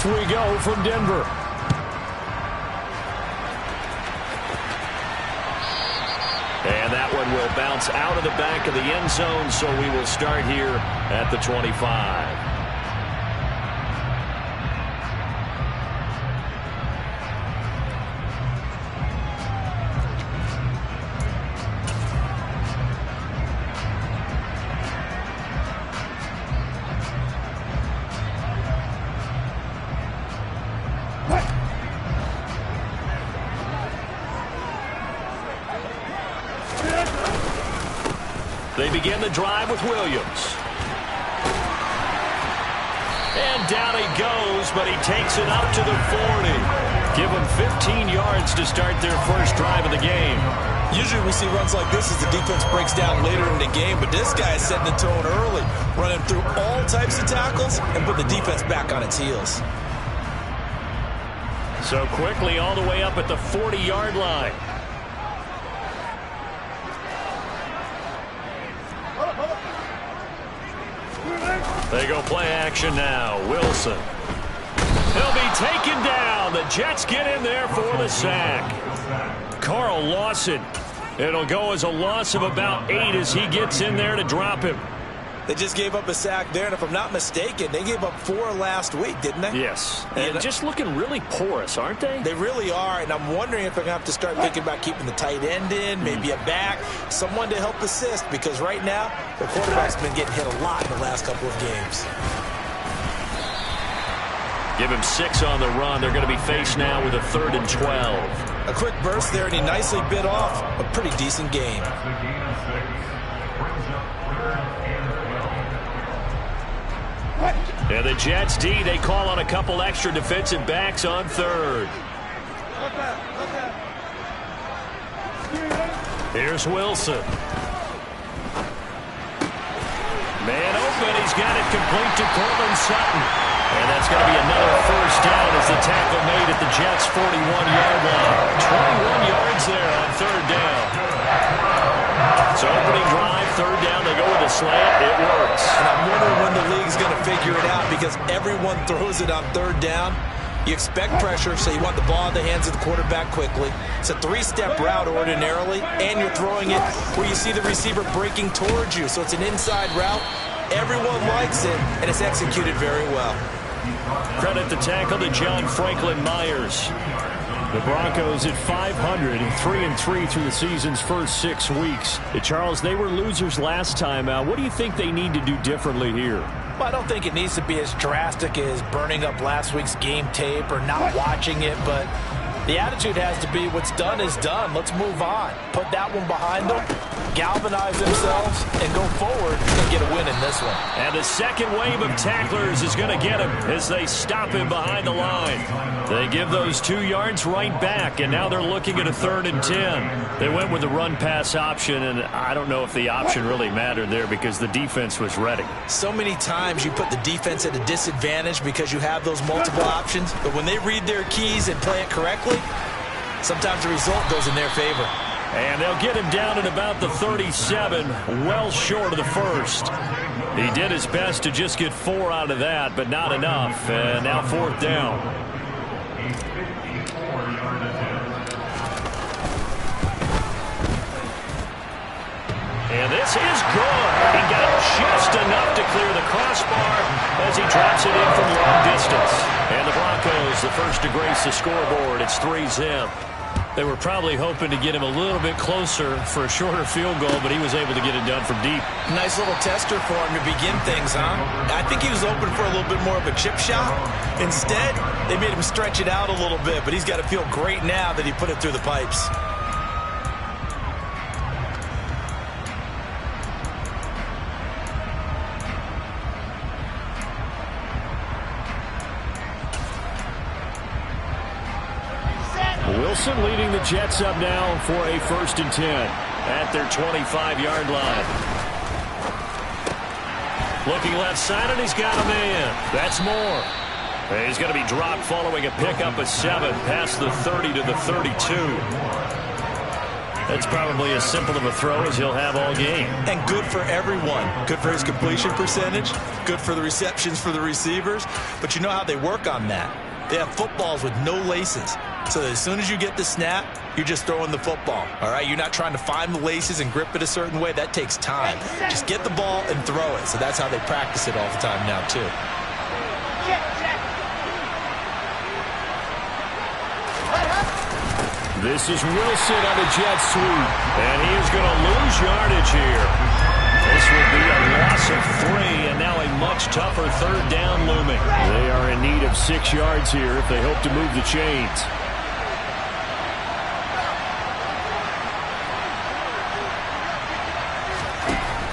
Off we go from Denver. And that one will bounce out of the back of the end zone, so we will start here at the 25. They begin the drive with Williams. And down he goes, but he takes it out to the 40. Give them 15 yards to start their first drive of the game. Usually we see runs like this as the defense breaks down later in the game, but this guy is setting the tone early, running through all types of tackles and putting the defense back on its heels. So quickly all the way up at the 40-yard line. They go play action now. Wilson. He'll be taken down. The Jets get in there for the sack. Carl Lawson. It'll go as a loss of about 8 as he gets in there to drop him. They just gave up a sack there, and if I'm not mistaken, they gave up 4 last week, didn't they? Yes. And just looking really porous, aren't they? They really are, and I'm wondering if they're going to have to start thinking about keeping the tight end in, maybe a back, someone to help assist, because right now, the quarterback's been getting hit a lot in the last couple of games. Give him 6 on the run. They're going to be faced now with a 3rd and 12. A quick burst there, and he nicely bit off a pretty decent gain. And the Jets D, they call on a couple extra defensive backs on 3rd. Here's Wilson. Man open, he's got it complete to Cortland Sutton. And that's going to be another first down as the tackle made at the Jets' 41-yard line. 21 yards there on 3rd down. So opening drive, 3rd down, they go with a slant. It works. And I'm wondering when the league's going to figure it out because everyone throws it on 3rd down. You expect pressure, so you want the ball in the hands of the quarterback quickly. It's a 3-step route ordinarily, and you're throwing it where you see the receiver breaking towards you. So it's an inside route. Everyone likes it, and it's executed very well. Credit the tackle to John Franklin Myers. The Broncos at 500 and 3-3 through the season's first 6 weeks. Charles, they were losers last time out. What do you think they need to do differently here? Well, I don't think it needs to be as drastic as burning up last week's game tape or not watching it, but the attitude has to be what's done is done. Let's move on. Put that one behind them, galvanize themselves, and go forward and get a win in this one. And the second wave of tacklers is going to get him as they stop him behind the line. They give those 2 yards right back, and now they're looking at a 3rd and 10. They went with the run-pass option, and I don't know if the option really mattered there because the defense was ready. So many times you put the defense at a disadvantage because you have those multiple options, but when they read their keys and play it correctly, sometimes the result goes in their favor. And they'll get him down at about the 37, well short of the first. He did his best to just get 4 out of that, but not enough. And now 4th down. And this is good. He got just enough to clear the crossbar as he drops it in from long distance. And the Broncos, the first to grace the scoreboard. It's 3-zip. They were probably hoping to get him a little bit closer for a shorter field goal, but he was able to get it done from deep. Nice little tester for him to begin things, huh? I think he was open for a little bit more of a chip shot. Instead, they made him stretch it out a little bit, but he's got to feel great now that he put it through the pipes. Wilson leading the Jets up now for a 1st and 10 at their 25-yard line. Looking left side, and he's got a man. That's Moore. And he's going to be dropped following a pickup of 7 past the 30 to the 32. That's probably as simple of a throw as he'll have all game. And good for everyone. Good for his completion percentage. Good for the receptions for the receivers. But you know how they work on that. They have footballs with no laces. So as soon as you get the snap, you're just throwing the football. All right? You're not trying to find the laces and grip it a certain way. That takes time. Just get the ball and throw it. So that's how they practice it all the time now, too. This is Wilson on the jet sweep. And he is going to lose yardage here. This will be a loss of 3, and now a much tougher third down looming. They are in need of 6 yards here if they hope to move the chains.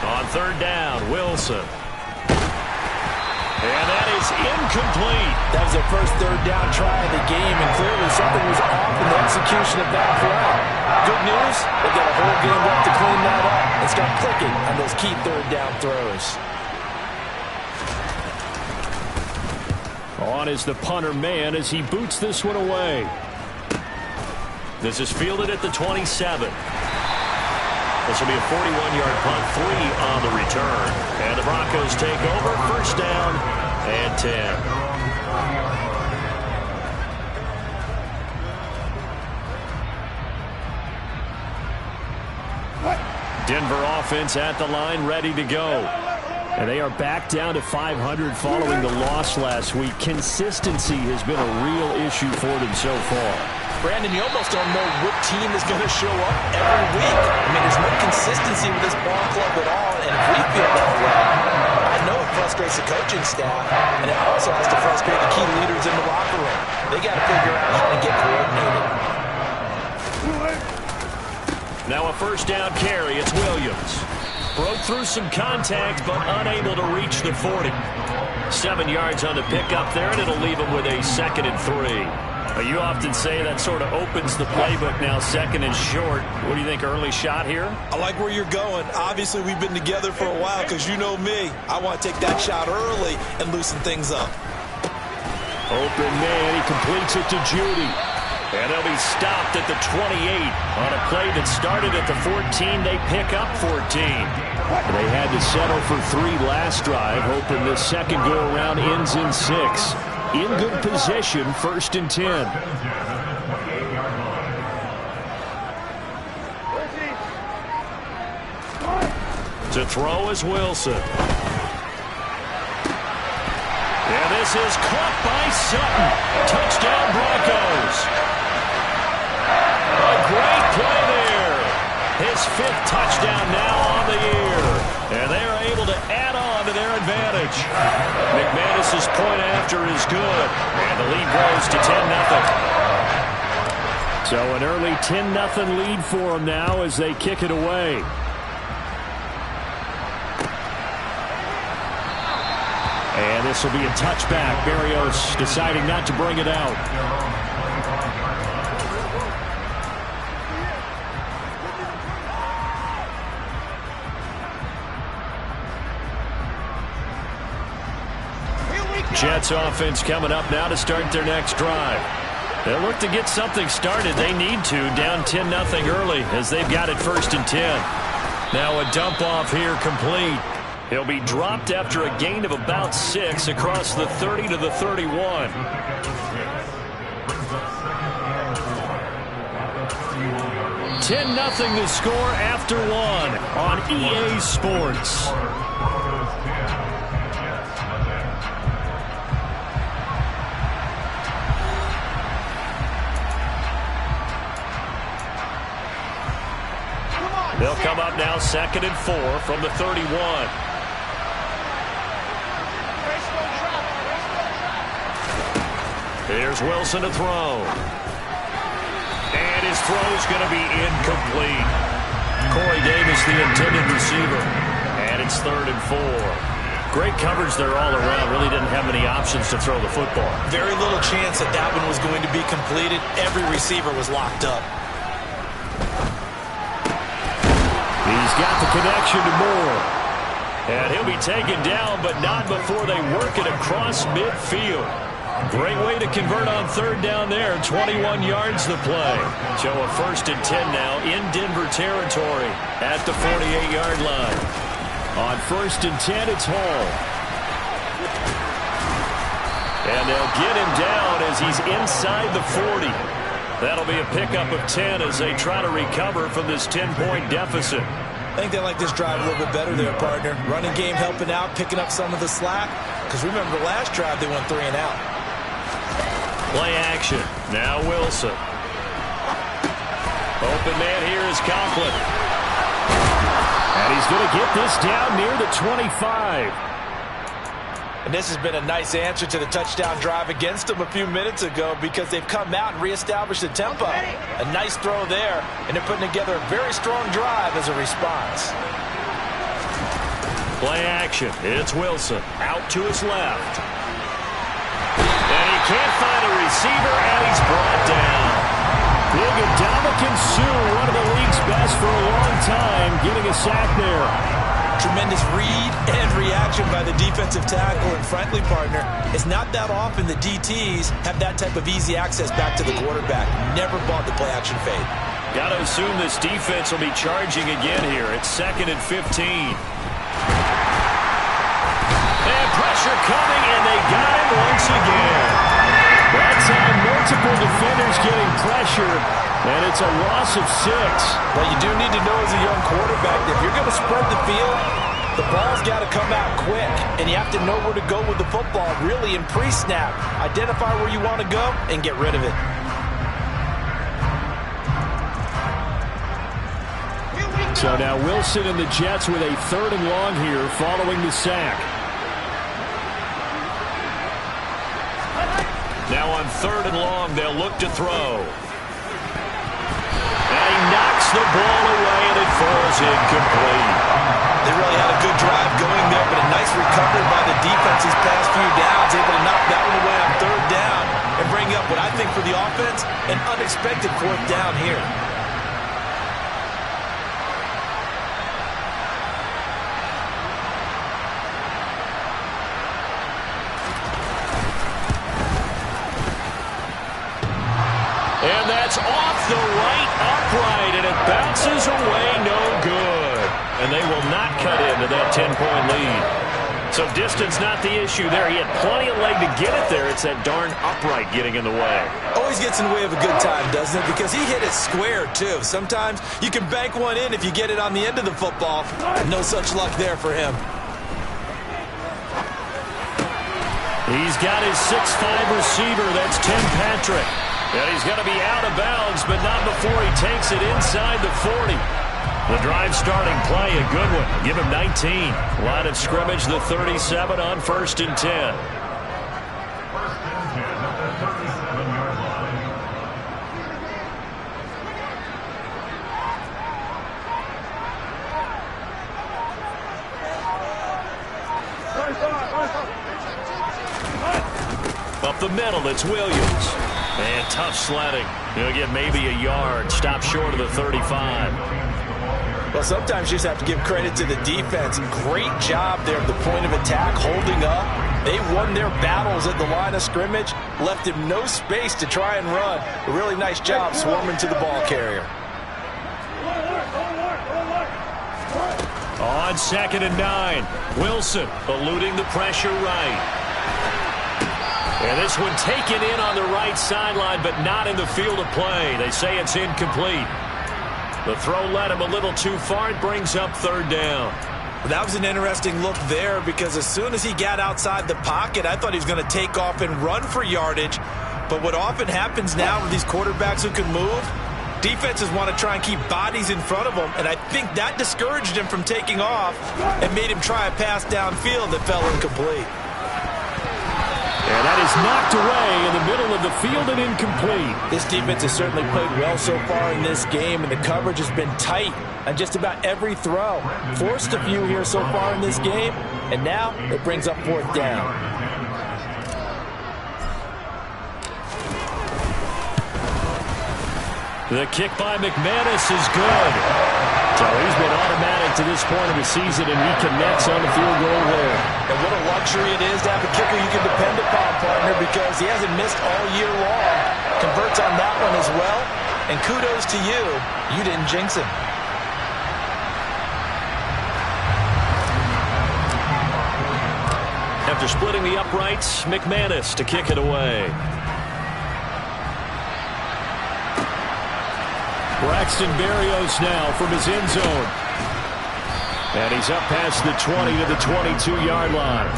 On third down, Wilson. And that is incomplete. That was their first third down try of the game, and clearly something was off in the execution of that play. Good news, they've got a whole game left to clean that up and start clicking on those key third down throws. On is the punter man as he boots this one away. This is fielded at the 27. This will be a 41-yard punt, 3 on the return. And the Broncos take over, first down and 10. Denver offense at the line, ready to go. And they are back down to 500 following the loss last week. Consistency has been a real issue for them so far. Brandon, you almost don't know what team is going to show up every week. I mean, there's no consistency with this ball club at all, and if we feel that way, I know it frustrates the coaching staff, and it also has to frustrate the key leaders in the locker room. They got to figure out how to get coordinated. Now a first down carry. It's Williams. Broke through some contact, but unable to reach the 40. 7 yards on the pickup there, and it'll leave him with a 2nd and 3. You often say that sort of opens the playbook now, 2nd and short. What do you think, early shot here? I like where you're going. Obviously, we've been together for a while because you know me. I want to take that shot early and loosen things up. Open man, he completes it to Judy. And they'll be stopped at the 28 on a play that started at the 14. They pick up 14. They had to settle for 3 last drive, hoping this second go-around ends in 6. In good position, 1st and 10. To throw is Wilson. And this is caught by Sutton. Touchdown Broncos. A great play there. His 5th touchdown now on the year. And they're able to add on to their advantage. McManus's point after is good. And the lead grows to 10-0. So an early 10-0 lead for them now as they kick it away. And this will be a touchback. Berrios deciding not to bring it out. Jets offense coming up now to start their next drive. They'll look to get something started. They need to, down 10-0 early as they've got it 1st and 10. Now a dump off here complete. He'll be dropped after a gain of about 6 across the 30 to the 31. $10-0 the score after 1 on EA Sports. They'll come up now 2nd and 4 from the 31. Here's Wilson to throw. And his throw's going to be incomplete. Corey Davis, the intended receiver. And it's 3rd and 4. Great coverage there all around. Really didn't have many options to throw the football. Very little chance that that one was going to be completed. Every receiver was locked up. He's got the connection to Moore. And he'll be taken down, but not before they work it across midfield. Great way to convert on third down there. 21 yards to play. So a 1st and 10 now in Denver territory at the 48-yard line. On 1st and 10, it's Hall. And they'll get him down as he's inside the 40. That'll be a pickup of 10 as they try to recover from this 10-point deficit. I think they like this drive a little bit better there, partner. Running game helping out, picking up some of the slack. Because remember the last drive, they went 3 and out. Play action. Now Wilson. Open man here is Conklin. And he's going to get this down near the 25. And this has been a nice answer to the touchdown drive against them a few minutes ago because they've come out and reestablished the tempo. A nice throw there, and they're putting together a very strong drive as a response. Play action. It's Wilson. Out to his left. And he can't find a receiver, and he's brought down. Big Ndamukong Suh, one of the league's best for a long time, getting a sack there. Tremendous read and reaction by the defensive tackle. And frankly, partner, it's not that often the DTs have that type of easy access back to the quarterback. Never bought the play-action fade. Got to assume this defense will be charging again here. It's 2nd and 15. And pressure coming, and they got him once again. That time, multiple defenders getting pressure, and it's a loss of 6. Well, you do need to know as a young quarterback that if you're going to spread the field, the ball's got to come out quick, and you have to know where to go with the football, really in pre-snap. Identify where you want to go and get rid of it. So now Wilson and the Jets with a 3rd and long here following the sack. Now on 3rd and long, they'll look to throw. And he knocks the ball away, and it falls incomplete. They really had a good drive going there, but a nice recovery by the defense these past few downs, able to knock that one away on 3rd down and bring up what I think for the offense, an unexpected 4th down here. And that's off the right upright, and it bounces away no good. And they will not cut into that 10-point lead. So distance not the issue there. He had plenty of leg to get it there. It's that darn upright getting in the way. Always gets in the way of a good time, doesn't it? Because he hit it square, too. Sometimes you can bank one in if you get it on the end of the football. No such luck there for him. He's got his 6'5 receiver. That's Tim Patrick. And he's going to be out of bounds, but not before he takes it inside the 40. The drive starting play, a good one. Give him 19. Line of scrimmage, the 37 on 1st and 10. Up the middle, it's Williams. And tough sledding. He'll get maybe a yard. Stop short of the 35. Well, sometimes you just have to give credit to the defense. Great job there at the point of attack, holding up. They won their battles at the line of scrimmage, left him no space to try and run. A really nice job swarming to the ball carrier. On 2nd and 9, Wilson eluding the pressure right. And this one taken in on the right sideline, but not in the field of play. They say it's incomplete. The throw led him a little too far. It brings up 3rd down. That was an interesting look there because as soon as he got outside the pocket, I thought he was going to take off and run for yardage. But what often happens now with these quarterbacks who can move, defenses want to try and keep bodies in front of them, and I think that discouraged him from taking off and made him try a pass downfield that fell incomplete. And that is knocked away in the middle of the field and incomplete. This defense has certainly played well so far in this game, and the coverage has been tight on just about every throw. Forced a few here so far in this game, and now it brings up 4th down. The kick by McManus is good. So he's been automatic to this point of the season, and he connects on the field goal there. And what a luxury it is to have a kicker you can depend upon, partner, because he hasn't missed all year long. Converts on that one as well. And kudos to you. You didn't jinx him. After splitting the uprights, McManus to kick it away. Braxton Berrios now from his end zone. And he's up past the 20 to the 22-yard line.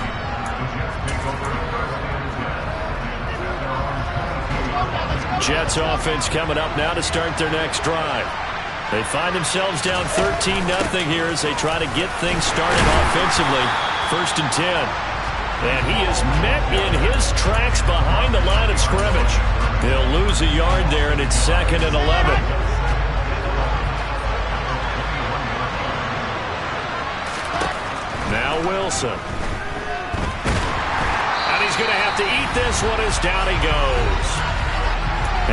Jets offense coming up now to start their next drive. They find themselves down 13-0 here as they try to get things started offensively. 1st and 10. And he is met in his tracks behind the line of scrimmage. He'll lose a yard there, and it's 2nd and 11. Now Wilson. And he's going to have to eat this one as down he goes.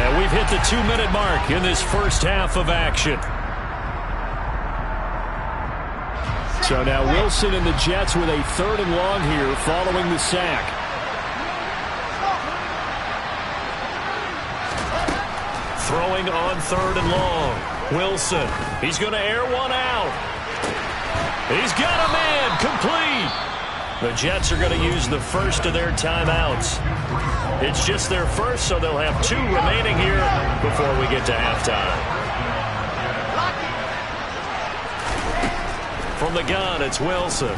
And we've hit the 2-minute mark in this first half of action. So now Wilson and the Jets with a 3rd and long here following the sack. Throwing on 3rd and long. Wilson. He's going to air one out. He's got a man complete. The Jets are going to use the first of their timeouts. It's just their first, so they'll have 2 remaining here before we get to halftime. From the gun, it's Wilson.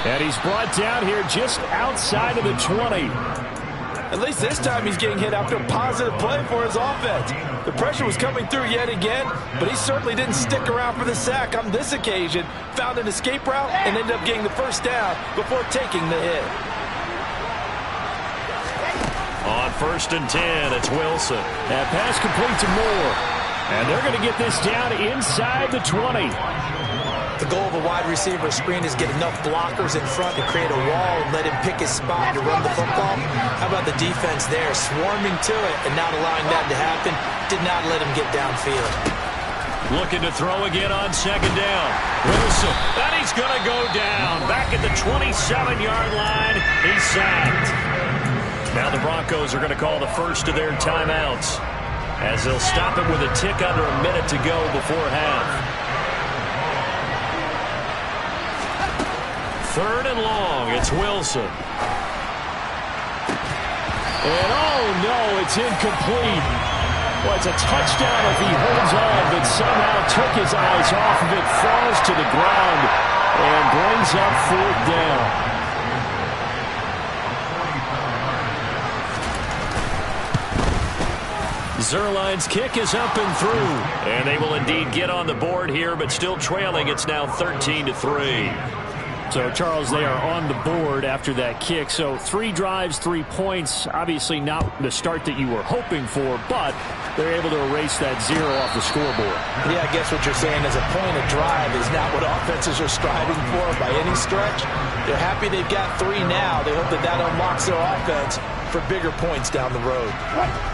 And he's brought down here just outside of the 20. At least this time he's getting hit after a positive play for his offense. The pressure was coming through yet again, but he certainly didn't stick around for the sack on this occasion. Found an escape route and ended up getting the first down before taking the hit. On 1st and 10, it's Wilson. That pass complete to Moore. And they're going to get this down inside the 20. The goal of a wide receiver screen is get enough blockers in front to create a wall and let him pick his spot to run the football. How about the defense there, swarming to it and not allowing that to happen? Did not let him get downfield. Looking to throw again on 2nd down. Wilson, and he's going to go down. Back at the 27-yard line, he's sacked. Now the Broncos are going to call the first of their timeouts as they'll stop it with a tick under a minute to go before half. 3rd and long, it's Wilson. And oh no, it's incomplete. Well, it's a touchdown if he holds on, but somehow took his eyes off of it, falls to the ground, and brings up 4th down. Zerline's kick is up and through, and they will indeed get on the board here, but still trailing. It's now 13-3. So, Charles, they are on the board after that kick. So 3 drives, 3 points. Obviously not the start that you were hoping for, but they're able to erase that 0 off the scoreboard. Yeah, I guess what you're saying is a point of drive is not what offenses are striving for by any stretch. They're happy they've got 3 now. They hope that that unlocks their offense for bigger points down the road.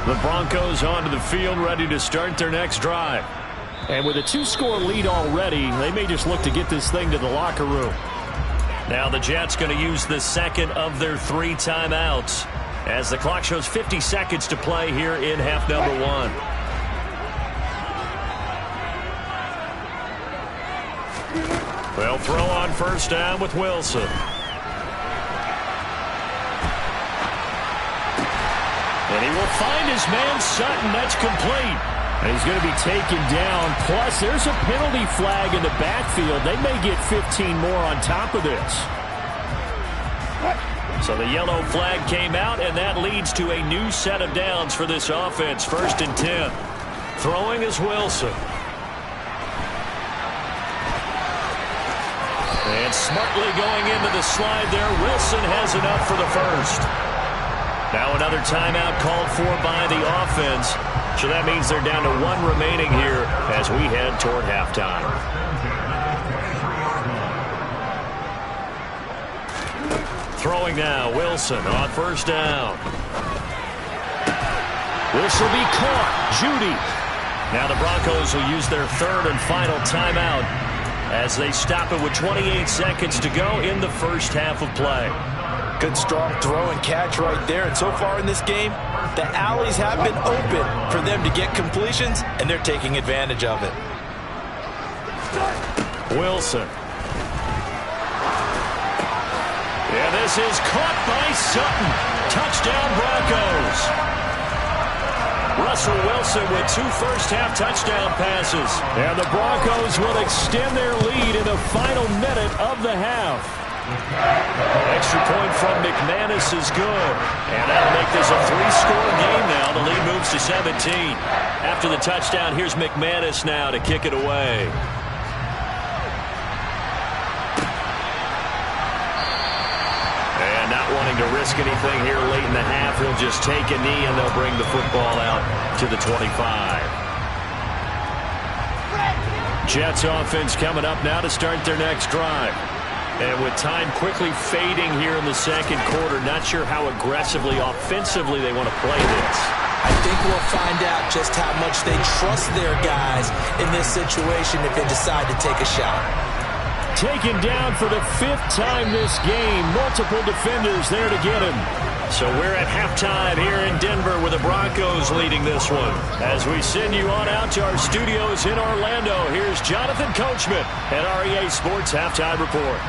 The Broncos onto the field, ready to start their next drive. And with a 2-score lead already, they may just look to get this thing to the locker room. Now the Jets going to use the 2nd of their 3 timeouts as the clock shows 50 seconds to play here in half number 1. They'll throw on 1st down with Wilson. And he will find his man Sutton. That's complete. And he's going to be taken down. Plus, there's a penalty flag in the backfield. They may get 15 more on top of this. So the yellow flag came out, and that leads to a new set of downs for this offense. 1st and 10. Throwing is Wilson. And smartly going into the slide there. Wilson has enough for the first. Now another timeout called for by the offense. So that means they're down to 1 remaining here as we head toward halftime. Throwing now, Wilson on 1st down. This will be caught. Judy. Now the Broncos will use their third and final timeout as they stop it with 28 seconds to go in the first half of play. Good strong throw and catch right there. And so far in this game, the alleys have been open for them to get completions, and they're taking advantage of it. Wilson. And this is caught by Sutton. Touchdown Broncos. Russell Wilson with 2 first-half touchdown passes. And the Broncos will extend their lead in the final minute of the half. Extra point from McManus is good. And that'll make this a 3-score game now. The lead moves to 17. After the touchdown, here's McManus now to kick it away. Not wanting to risk anything here late in the half, he'll just take a knee and they'll bring the football out to the 25. Jets offense coming up now to start their next drive. And with time quickly fading here in the second quarter, not sure how aggressively, offensively they want to play this. I think we'll find out just how much they trust their guys in this situation if they decide to take a shot. Taken down for the 5th time this game. Multiple defenders there to get him. So we're at halftime here in Denver with the Broncos leading this one. As we send you on out to our studios in Orlando, here's Jonathan Coachman at REA Sports Halftime Report.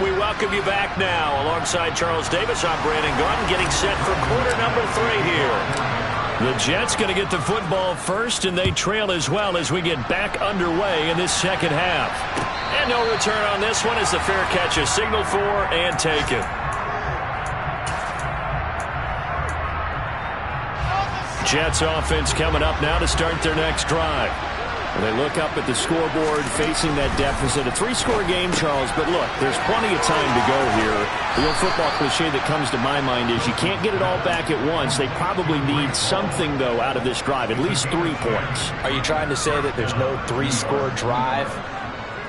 We welcome you back now. Alongside Charles Davis, I'm Brandon Gaudin, getting set for quarter number 3 here. The Jets going to get the football first, and they trail as well as we get back underway in this second half. And no return on this one as the fair catch is signaled for and taken. Jets offense coming up now to start their next drive. They look up at the scoreboard facing that deficit. A 3-score game, Charles, but look, there's plenty of time to go here. The old football cliche that comes to my mind is you can't get it all back at once. They probably need something, though, out of this drive, at least 3 points. Are you trying to say that there's no 3-score drive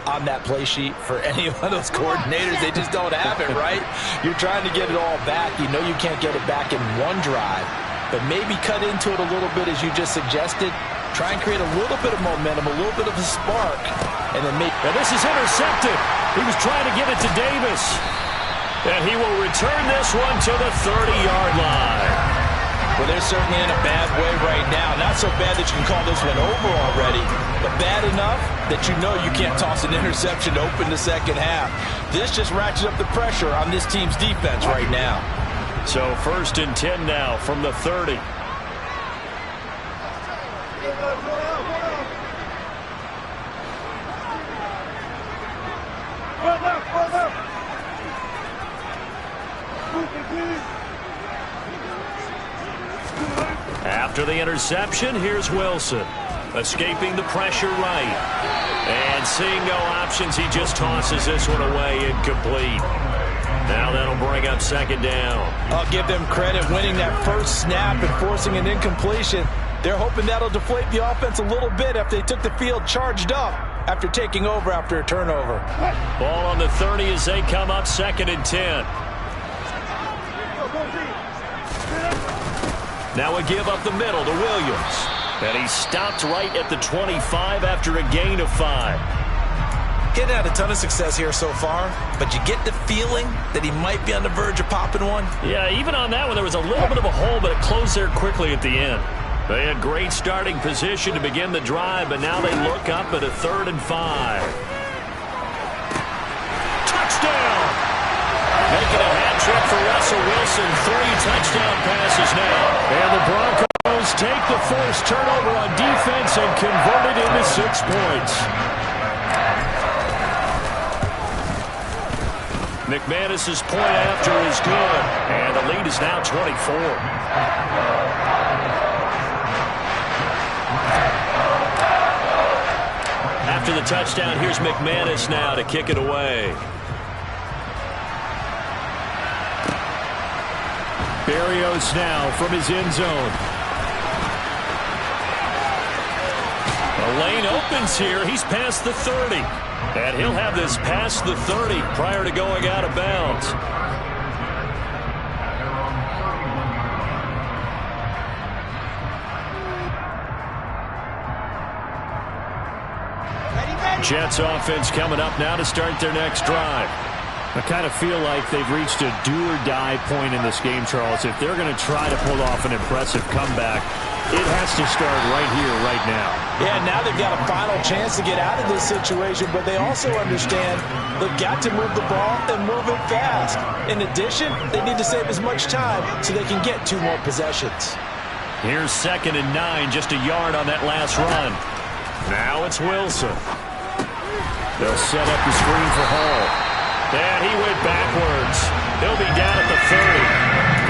on that play sheet for any one of those coordinators? They just don't have it, right? You're trying to get it all back. You know you can't get it back in one drive, but maybe cut into it a little bit as you just suggested. Try and create a little bit of momentum, a little bit of a spark, and then make... And this is intercepted. He was trying to get it to Davis. And he will return this one to the 30-yard line. Well, they're certainly in a bad way right now. Not so bad that you can call this one over already, but bad enough that you know you can't toss an interception to open the second half. This just ratchets up the pressure on this team's defense right now. So 1st and 10 now from the 30. After the interception, here's Wilson. Escaping the pressure right. And seeing no options, he just tosses this one away incomplete. Now that'll bring up 2nd down. I'll give them credit winning that first snap and forcing an incompletion. They're hoping that'll deflate the offense a little bit after they took the field charged up after taking over after a turnover. Ball on the 30 as they come up 2nd and 10. Now a give up the middle to Williams. And he stopped right at the 25 after a gain of 5. Getting had a ton of success here so far, but you get the feeling that he might be on the verge of popping one. Yeah, even on that one, there was a little bit of a hole, but it closed there quickly at the end. They had great starting position to begin the drive, but now they look up at a 3rd and 5. Touchdown! Making a hat trick for Russell Wilson. 3 touchdown passes now. And the Broncos take the forced turnover on defense and convert it into 6 points. McManus's point after is good. And the lead is now 24. After the touchdown, here's McManus now to kick it away. Berrios now from his end zone. The lane opens here. He's past the 30. And he'll have this past the 30 prior to going out of bounds. Jets offense coming up now to start their next drive. I kind of feel like they've reached a do-or-die point in this game, Charles. If they're going to try to pull off an impressive comeback, it has to start right here, right now. Yeah, now they've got a final chance to get out of this situation, but they also understand they've got to move the ball and move it fast. In addition, they need to save as much time so they can get 2 more possessions. Here's 2nd and 9, just a yard on that last run. Now it's Wilson. They'll set up the screen for Hall. And he went backwards. He'll be down at the 30.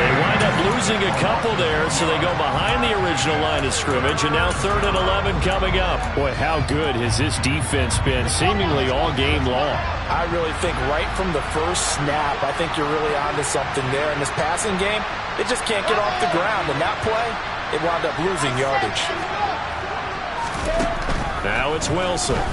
They wind up losing a couple there, so they go behind the original line of scrimmage, and now 3rd and 11 coming up. Boy, how good has this defense been seemingly all game long? I really think right from the first snap, I think you're really onto something there. In this passing game, it just can't get off the ground. And that play, it wound up losing yardage. Now it's Wilson.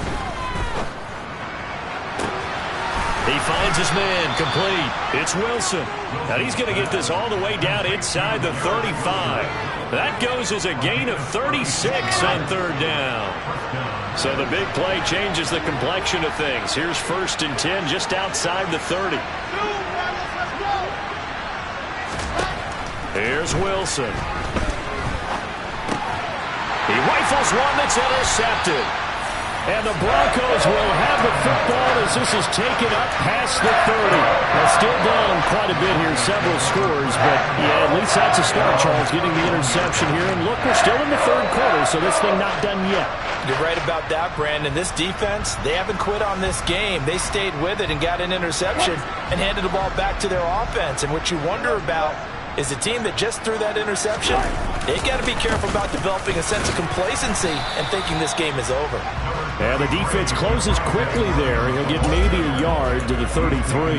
He finds his man, complete. It's Wilson. Now he's going to get this all the way down inside the 35. That goes as a gain of 36 on 3rd down. So the big play changes the complexion of things. Here's 1st and 10 just outside the 30. Here's Wilson. He rifles one that's intercepted. And the Broncos will have the football as this is taken up past the 30. They're still down quite a bit here, several scores, but yeah, at least that's a start, Charles, getting the interception here. And look, we're still in the 3rd quarter, so this thing not done yet. You're right about that, Brandon. This defense, they haven't quit on this game. They stayed with it and got an interception and handed the ball back to their offense. And what you wonder about is the team that just threw that interception, they've got to be careful about developing a sense of complacency and thinking this game is over. And the defense closes quickly there. He'll get maybe a yard to the 33.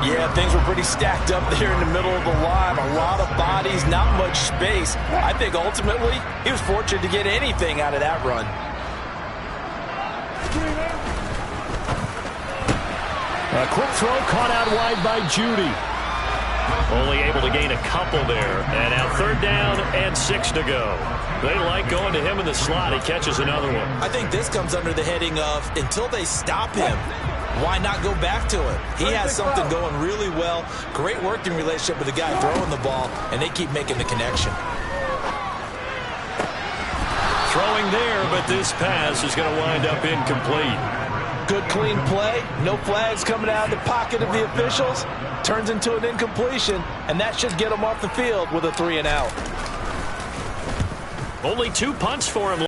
Yeah, things were pretty stacked up there in the middle of the line. A lot of bodies, not much space. I think ultimately he was fortunate to get anything out of that run. A quick throw caught out wide by Judy. Only able to gain a couple there. And now 3rd down and 6 to go. They like going to him in the slot. He catches another one. I think this comes under the heading of until they stop him, why not go back to it? He has something going really well. Great working relationship with the guy throwing the ball, and they keep making the connection. Throwing there, but this pass is going to wind up incomplete. Good, clean play. No flags coming out of the pocket of the officials. Turns into an incompletion, and that should get them off the field with a 3 and out. Only 2 punts for him.